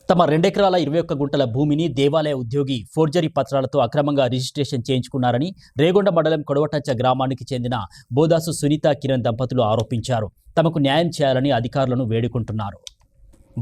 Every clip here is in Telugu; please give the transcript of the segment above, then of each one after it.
తమ 2 ఎకరాల 21 గుంటల భూమిని దేవాలయ ఉద్యోగి ఫోర్జరీ పత్రాలతో అక్రమంగా రిజిస్ట్రేషన్ చేయించుకున్నారని రేగొండ మండలం కొడవటంచ గ్రామానికి చెందిన బోదాసు సునీత కిరణ్ దంపతులు ఆరోపించారు. తమకు న్యాయం చేయాలని అధికారులను వేడుకుంటున్నారు.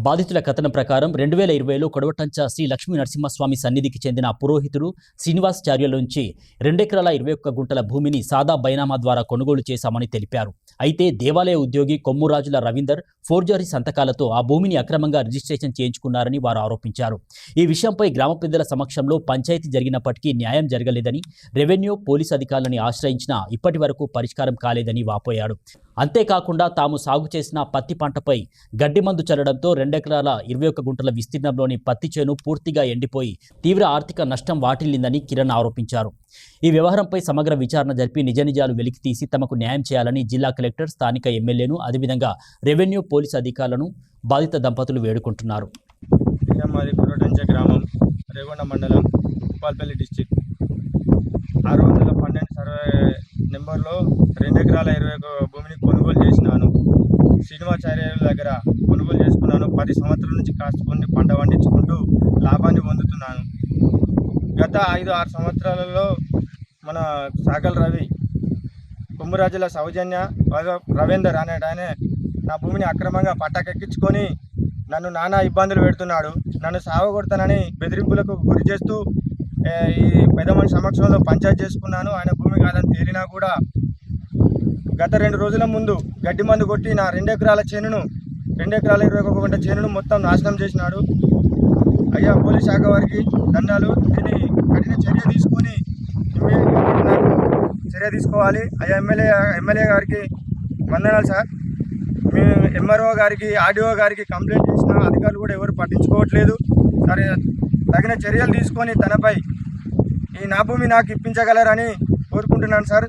బాధితుల కథనం ప్రకారం 2020లో కొడవటంచ శ్రీ లక్ష్మీ నరసింహస్వామి సన్నిధికి చెందిన పురోహితుడు శ్రీనివాసాచార్యుల నుంచి 2 ఎకరాల 21 గుంటల భూమిని సాదా బైనామా ద్వారా కొనుగోలు చేశామని తెలిపారు. అయితే దేవాలయ ఉద్యోగి కొమ్మురాజుల రవీందర్ ఫోర్జరీ సంతకాలతో ఆ భూమిని అక్రమంగా రిజిస్ట్రేషన్ చేయించుకున్నారని వారు ఆరోపించారు. ఈ విషయంపై గ్రామ పెద్దల సమక్షంలో పంచాయతీ జరిగినప్పటికీ న్యాయం జరగలేదని, రెవెన్యూ పోలీసు అధికారులను ఆశ్రయించినా ఇప్పటి వరకు పరిష్కారం కాలేదని వాపోయాడు. అంతేకాకుండా తాము సాగు చేసిన పత్తి పంటపై గడ్డి మందు చల్లడంతో 2 ఎకరాల 21 గుంటల విస్తీర్ణంలోని పత్తి చేను పూర్తిగా ఎండిపోయి తీవ్ర ఆర్థిక నష్టం వాటిల్లిందని కిరణ్ ఆరోపించారు. ఈ వ్యవహారంపై సమగ్ర విచారణ జరిపి నిజాలు వెలికితీసి తమకు న్యాయం చేయాలని జిల్లా కలెక్టర్, స్థానిక ఎమ్మెల్యేను, అదేవిధంగా రెవెన్యూ పోలీసు అధికారులను బాధిత దంపతులు వేడుకుంటున్నారు. కొడవటంచ గ్రామం, రేగొండ మండలం, భూపాలపల్లి డిస్టిక్ 612 సర్వే నెంబర్లో 2 ఎకరాల 21 భూమిని కొనుగోలు చేసినాను. శ్రీనివాసాచార్యుల దగ్గర కొనుగోలు చేసుకున్నాను. 10 సంవత్సరాల నుంచి కాసుకొని పంట పండించుకుంటూ లాభాన్ని పొందుతున్నాను. గత 5-6 సంవత్సరాలలో మన సాగల్ రవి, కొమ్మురాజుల సౌజన్య, రవీందర్ అనేటాయనే నా భూమిని అక్రమంగా పట్టాకెక్కించుకొని నన్ను నానా ఇబ్బందులు పెడుతున్నాడు. నన్ను సావగొడతానని బెదిరింపులకు గురి చేస్తూ ఈ పెద్ద మనిషి సమక్షంలో పంచాయతీ చేసుకున్నాను. ఆయన భూమి కాదని తేలినా కూడా గత 2 రోజుల ముందు గడ్డి మందు కొట్టి నా 2 ఎకరాల చేనును, 2 ఎకరాల 21 గుంట చేనును మొత్తం నాశనం చేసినాడు. అయ్యా, పోలీస్ శాఖ వారికి దండాలు. దీన్ని కఠిన చర్య తీసుకొని చర్య తీసుకోవాలి. అయ్యా, ఎమ్మెల్యే గారికి వందనాలు సార్. మేము ఎంఆర్ఓ గారికి, ఆర్డీఓ గారికి కంప్లైంట్ చేసిన అధికారులు కూడా ఎవరు పట్టించుకోవట్లేదు. సరే, తగిన చర్యలు తీసుకొని తనపై ఈ నా భూమి నాకు ఇప్పించగలరని కోరుకుంటున్నాను సార్.